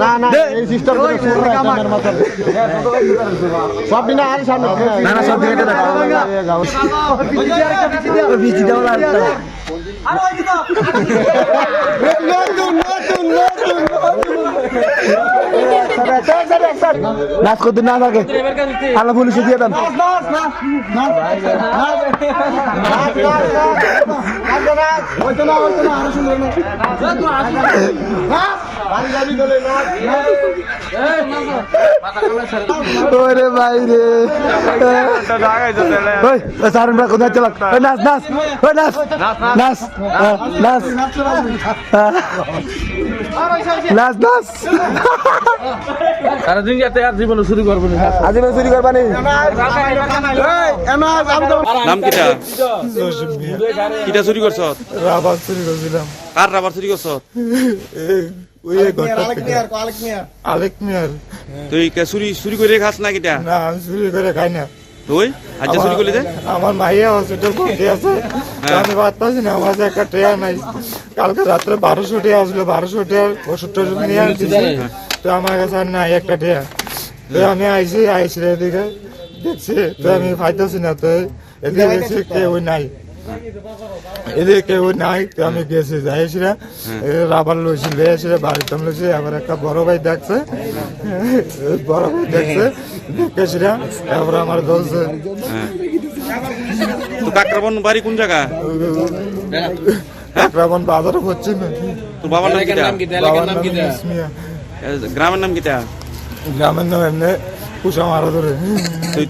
না না এই সিস্টেম করে ক্যামেরার মাথা সব দিন আর সামনে না না সব দিকে বিচি দাও লাগতা আরে ওই দিকে নাচ করতে না থাকে আল্লাহ পুলিশে দিয়ে দেন ওরে ভাই রে সারেন কোথায় চালাক নাচ নাচ নাচ নাচ নাচ নাচ নাচ সারাদিন যাতে আর জীবনে শুরু করবো না আজীবন চুরি করবানি নাম কিটা কিটা চুরি করছ রাবার চুরি করছিলাম কার রাবার চুরি করছ আলেক মিয়ার তুই চুরি চুরি করে খাস না কিটা না আমি চুরি করে খাই না তুই আজ চুরি করলি যে আমার মাইয়া হসপিটাল ভর্তি আছে আমি বাদ পাচ্ছি না আমার একটা ট্রেন নাই কালকে রাত্রে 1200 টাকা আসলো 1200 টাকা ওষুধ টষুধ নিয়ে আসছি তো আমার কাছে আর নাই একটা ট্রেন তো আমি আইসি এদিকে দেখছি তো আমি পাইতেছি না তো এদিকে দেখছি কেউ নাই এদিকে কেউ নাই তো আমি গেছি যাইছিলাম রাবার লইছি লেছি বাড়িতে লইছি আবার একটা বড় ভাই দেখছে দেখেছিলাম এবার আমার বলছে তো কাকরাবন বাড়ি কোন জায়গা কাকরাবন বাজারে হচ্ছে না তোর বাবার নাম কিটা বাবার নাম ইসমিয়া গ্রামের নাম কিটা গ্রামের নাম এমনি কুসা মারা ধরে তুই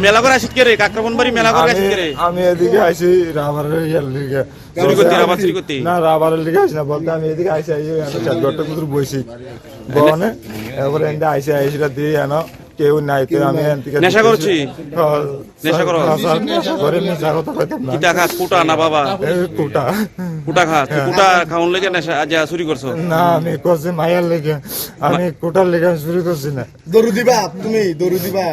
মেলা করে আসিস কে রে কাকরাবন বাড়ি মেলা করে আসিস কে রে আমি এদিকে আইসি রাবারের ইয়ার লিগে চুরি করতে রাবার চুরি করতে না রাবারের লিগে আইসি না বলতে আমি এদিকে আইসি চারটা কুকুর বইছি বনে এবারে এনতে আইসিটা দিয়ে এনো কেউ নাই তো আমি নেশা করছি নেশা করো করে নেশা কথা কইতাম না কিটা খাস কুটা না বাবা কুটা কুটা খাস কুটা খাওন লেগে নেশা আজ চুরি করছ না আমি করছি মায়ের লেগে আমি কুটার লেগে চুরি করছি না দরু দিবা তুমি দরু দিবা